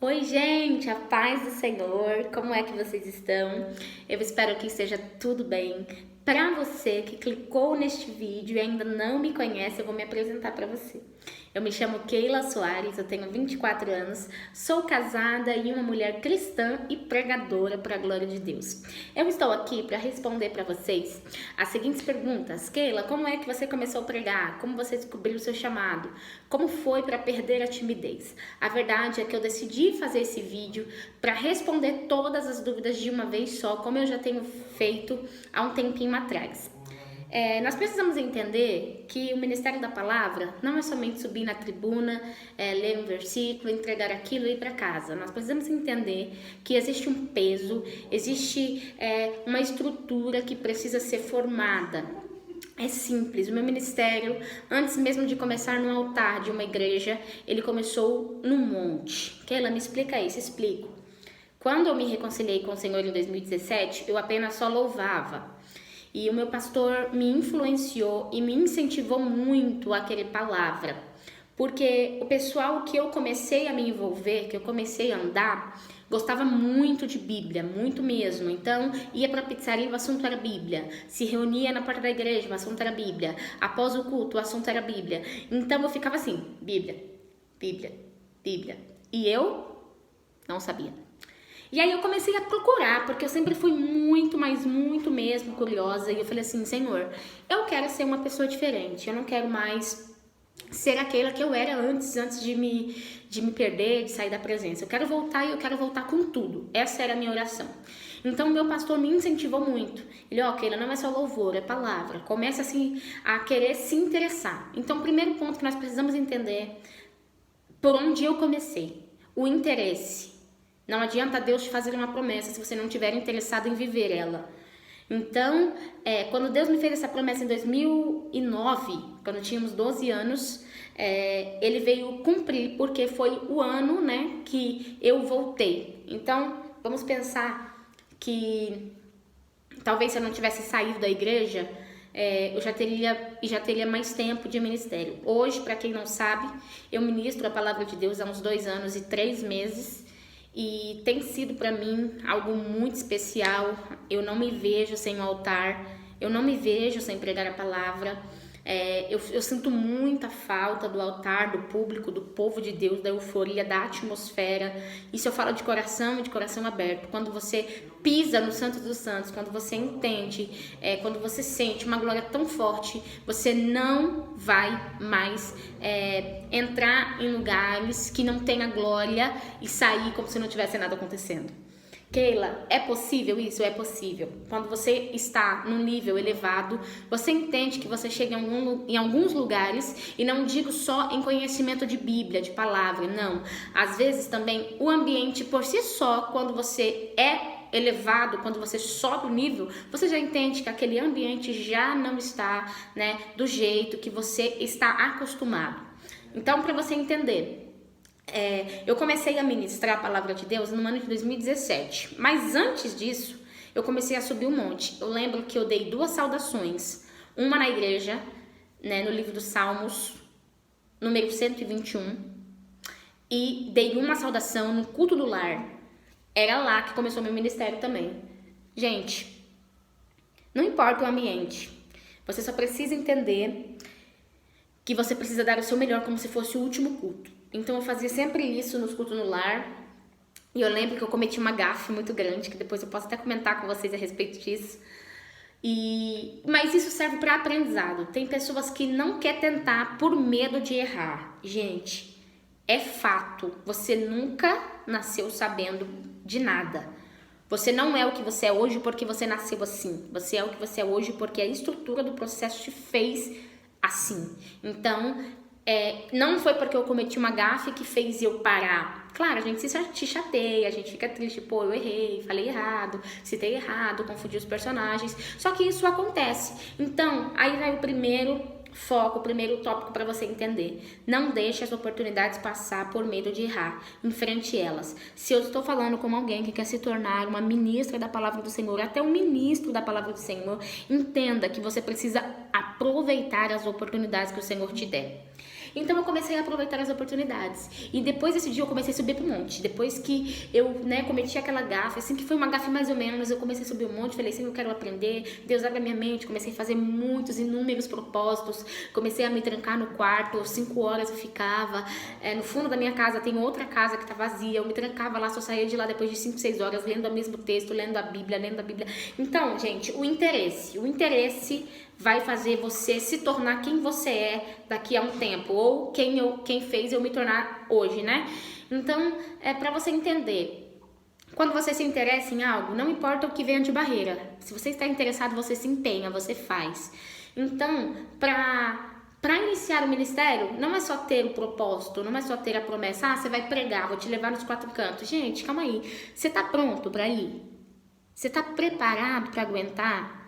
Oi, gente, a paz do Senhor, como é que vocês estão? Eu espero que esteja tudo bem. Para você que clicou neste vídeo e ainda não me conhece, eu vou me apresentar para você. Eu me chamo Keila Soares, eu tenho 24 anos, sou casada e uma mulher cristã e pregadora para a glória de Deus. Eu estou aqui para responder para vocês as seguintes perguntas. Keila, como é que você começou a pregar? Como você descobriu o seu chamado? Como foi para perder a timidez? A verdade é que eu decidi fazer esse vídeo para responder todas as dúvidas de uma vez só, como eu já tenho feito há um tempinho atrás. Nós precisamos entender que o ministério da palavra não é somente subir na tribuna, ler um versículo, entregar aquilo e ir para casa. Nós precisamos entender que existe um peso, existe uma estrutura que precisa ser formada. É simples, o meu ministério, antes mesmo de começar no altar de uma igreja, ele começou no monte. Keila, me explica isso, explico. Quando eu me reconciliei com o Senhor em 2017, eu apenas só louvava. E o meu pastor me influenciou e me incentivou muito a querer palavra. Porque o pessoal que eu comecei a me envolver, que eu comecei a andar, gostava muito de Bíblia, muito mesmo. Então, ia para a pizzaria, o assunto era Bíblia. Se reunia na porta da igreja, o assunto era Bíblia. Após o culto, o assunto era Bíblia. Então, eu ficava assim, Bíblia, Bíblia, Bíblia. E eu não sabia. E aí eu comecei a procurar, porque eu sempre fui muito, mas muito mesmo curiosa. E eu falei assim, Senhor, eu quero ser uma pessoa diferente. Eu não quero mais ser aquela que eu era antes de me perder, de sair da presença. Eu quero voltar e eu quero voltar com tudo. Essa era a minha oração. Então, meu pastor me incentivou muito. Ele, Keila, não é só louvor, é palavra. Começa assim a querer se interessar. Então, o primeiro ponto que nós precisamos entender, por onde eu comecei, o interesse. Não adianta Deus te fazer uma promessa se você não estiver interessado em viver ela. Então, quando Deus me fez essa promessa em 2009, quando tínhamos 12 anos, Ele veio cumprir, porque foi o ano, que eu voltei. Então, vamos pensar que talvez se eu não tivesse saído da igreja, eu já teria mais tempo de ministério. Hoje, para quem não sabe, eu ministro a palavra de Deus há uns 2 anos e 3 meses. E tem sido para mim algo muito especial. Eu não me vejo sem o altar, eu não me vejo sem pregar a palavra. Eu sinto muita falta do altar, do público, do povo de Deus, da euforia, da atmosfera. Isso eu falo de coração aberto. Quando você pisa no Santo dos Santos, quando você entende, quando você sente uma glória tão forte, você não vai mais entrar em lugares que não tem a glória e sair como se não tivesse nada acontecendo. Keila, é possível isso? É possível. Quando você está num nível elevado, você entende que você chega em alguns lugares, e não digo só em conhecimento de Bíblia, de palavra, não. Às vezes também o ambiente por si só, quando você é elevado, quando você sobe o nível, você já entende que aquele ambiente já não está, do jeito que você está acostumado. Então, para você entender, eu comecei a ministrar a palavra de Deus no ano de 2017, mas antes disso eu comecei a subir um monte. Eu lembro que eu dei 2 saudações, uma na igreja, no livro dos Salmos, número 121, e dei uma saudação no culto do lar. Era lá que começou meu ministério também. Gente, não importa o ambiente, você só precisa entender que você precisa dar o seu melhor como se fosse o último culto. Então eu fazia sempre isso nos cultos no lar. E eu lembro que eu cometi uma gafe muito grande, que depois eu posso até comentar com vocês a respeito disso. Mas isso serve para aprendizado. Tem pessoas que não querem tentar por medo de errar. Gente, é fato. Você nunca nasceu sabendo de nada. Você não é o que você é hoje porque você nasceu assim. Você é o que você é hoje porque a estrutura do processo te fez assim. Então, não foi porque eu cometi uma gafe que fez eu parar. Claro, a gente se chateia, a gente fica triste, pô, eu errei, falei errado, citei errado, confundi os personagens. Só que isso acontece. Então, aí vai o primeiro foco, o primeiro tópico para você entender. Não deixe as oportunidades passar por medo de errar. Enfrente elas. Se eu estou falando com alguém que quer se tornar uma ministra da palavra do Senhor, até um ministro da palavra do Senhor, entenda que você precisa aproveitar as oportunidades que o Senhor te der. Então eu comecei a aproveitar as oportunidades. E depois desse dia eu comecei a subir pro monte. Depois que eu, cometi aquela gafe, assim, que foi uma gafe mais ou menos, eu comecei a subir o monte, falei assim, eu quero aprender, Deus abre a minha mente, comecei a fazer muitos, inúmeros propósitos, comecei a me trancar no quarto, 5 horas eu ficava, no fundo da minha casa tem outra casa que tá vazia, eu me trancava lá, só saía de lá depois de 5, 6 horas, lendo o mesmo texto, lendo a Bíblia. Então, gente, o interesse vai fazer você se tornar quem você é daqui a um tempo, ou quem fez eu me tornar hoje, né? Então, é para você entender. Quando você se interessa em algo, não importa o que venha de barreira. Se você está interessado, você se empenha, você faz. Então, para iniciar o ministério, não é só ter o propósito, não é só ter a promessa, você vai pregar, vou te levar nos 4 cantos. Gente, calma aí. Você tá pronto para ir? Você tá preparado para aguentar?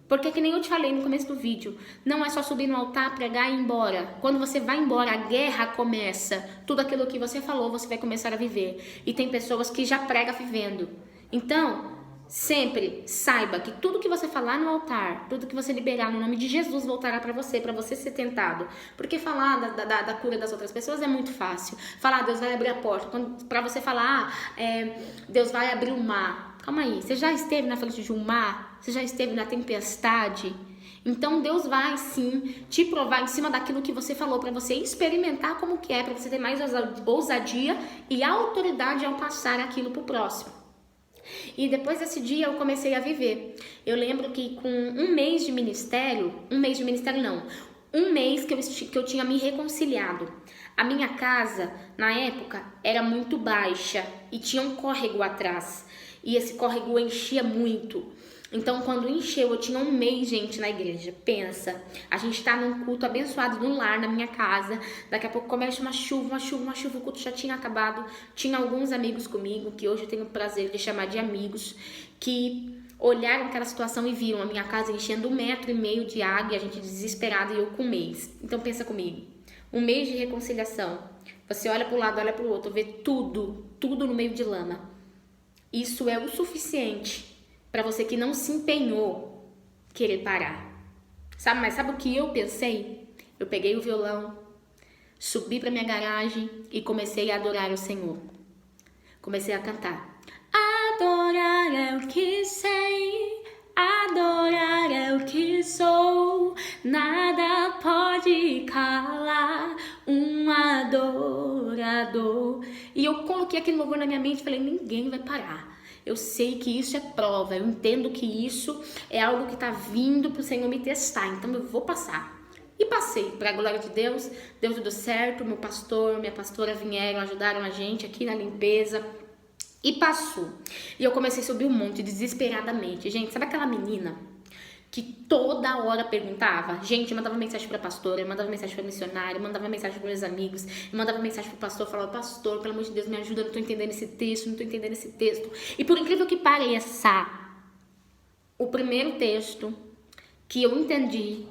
Porque que nem eu te falei no começo do vídeo, não é só subir no altar, pregar e ir embora. Quando você vai embora, a guerra começa. Tudo aquilo que você falou, você vai começar a viver. E tem pessoas que já pregam vivendo. Então, sempre saiba que tudo que você falar no altar, tudo que você liberar no nome de Jesus voltará para você ser tentado. Porque falar da cura das outras pessoas é muito fácil. Falar, Deus vai abrir a porta. Para você falar, Deus vai abrir o mar. Calma aí, você já esteve na frente de um mar? Você já esteve na tempestade? Então Deus vai sim te provar em cima daquilo que você falou, para você experimentar como que é, para você ter mais ousadia e autoridade ao passar aquilo pro próximo. E depois desse dia eu comecei a viver. Eu lembro que com um mês de ministério não, um mês que eu tinha me reconciliado. A minha casa, na época, era muito baixa e tinha um córrego atrás. E esse córrego enchia muito. Então, quando encheu, eu tinha um mês, gente, na igreja. Pensa, a gente tá num culto abençoado no lar, na minha casa. Daqui a pouco começa uma chuva, o culto já tinha acabado. Tinha alguns amigos comigo, que hoje eu tenho o prazer de chamar de amigos, que olharam aquela situação e viram a minha casa enchendo 1,5 metro de água e a gente desesperada e eu com um mês. Então, pensa comigo, um mês de reconciliação. Você olha para um lado, olha para o outro, vê tudo no meio de lama. Isso é o suficiente para você que não se empenhou querer parar. Mas sabe o que eu pensei? Eu peguei o violão, subi para minha garagem e comecei a adorar o Senhor. Comecei a cantar. Adorar é o que sei, adorar é o que sou, nada pode calar um adorador. E eu coloquei aquele louvor na minha mente e falei, ninguém vai parar. Eu sei que isso é prova, eu entendo que isso é algo que está vindo para o Senhor me testar, então eu vou passar. E passei, para a glória de Deus, deu tudo certo, meu pastor, minha pastora vieram, ajudaram a gente aqui na limpeza. E passou. E eu comecei a subir um monte desesperadamente. Gente, sabe aquela menina que toda hora perguntava? Gente, eu mandava mensagem pra pastora, eu mandava mensagem pra missionária, eu mandava mensagem pros meus amigos, eu mandava mensagem pro pastor, falava, pastor, pelo amor de Deus, me ajuda, eu não tô entendendo esse texto, E por incrível que pareça, o primeiro texto que eu entendi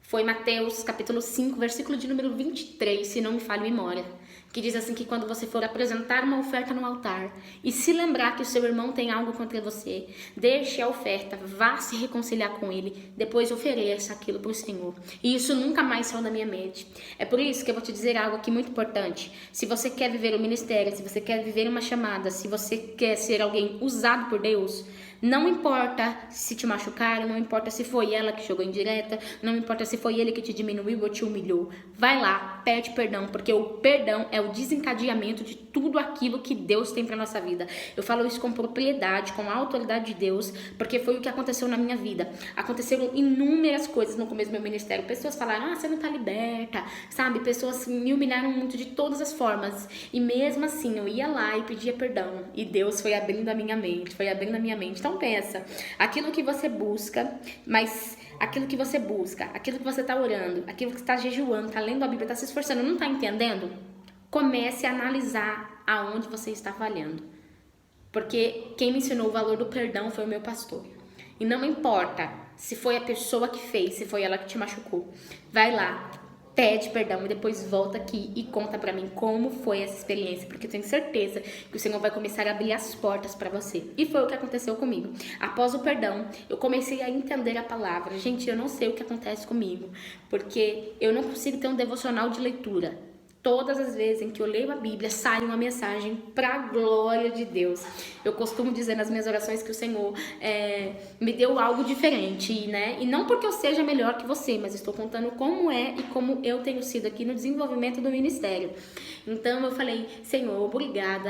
foi Mateus capítulo 5, versículo de número 23, se não me falha a memória, que diz assim que quando você for apresentar uma oferta no altar e se lembrar que o seu irmão tem algo contra você, deixe a oferta, vá se reconciliar com ele, depois ofereça aquilo para o Senhor. E isso nunca mais saiu da minha mente. É por isso que eu vou te dizer algo aqui muito importante. Se você quer viver o ministério, se você quer viver uma chamada, se você quer ser alguém usado por Deus, não importa se te machucaram, não importa se foi ela que jogou indireta, não importa se foi ele que te diminuiu ou te humilhou. Vai lá, pede perdão, porque o perdão é o desencadeamento de tudo aquilo que Deus tem para nossa vida. Eu falo isso com propriedade, com a autoridade de Deus, porque foi o que aconteceu na minha vida. Aconteceram inúmeras coisas no começo do meu ministério. Pessoas falaram, você não tá liberta, sabe? Pessoas me humilharam muito de todas as formas. E mesmo assim, eu ia lá e pedia perdão. E Deus foi abrindo a minha mente, Então pensa, aquilo que você busca, aquilo que você tá orando, aquilo que você tá jejuando, tá lendo a Bíblia, tá se esforçando, não tá entendendo? Comece a analisar aonde você está falhando. Porque quem me ensinou o valor do perdão foi o meu pastor. E não importa se foi a pessoa que fez, se foi ela que te machucou. Vai lá, pede perdão e depois volta aqui e conta pra mim como foi essa experiência, porque eu tenho certeza que o Senhor vai começar a abrir as portas pra você. E foi o que aconteceu comigo. Após o perdão, eu comecei a entender a palavra. Gente, eu não sei o que acontece comigo, porque eu não consigo ter um devocional de leitura. Todas as vezes em que eu leio a Bíblia, sai uma mensagem para a glória de Deus. Eu costumo dizer nas minhas orações que o Senhor me deu algo diferente, né? E não porque eu seja melhor que você, mas estou contando como é e como eu tenho sido aqui no desenvolvimento do ministério. Então eu falei, Senhor, obrigada.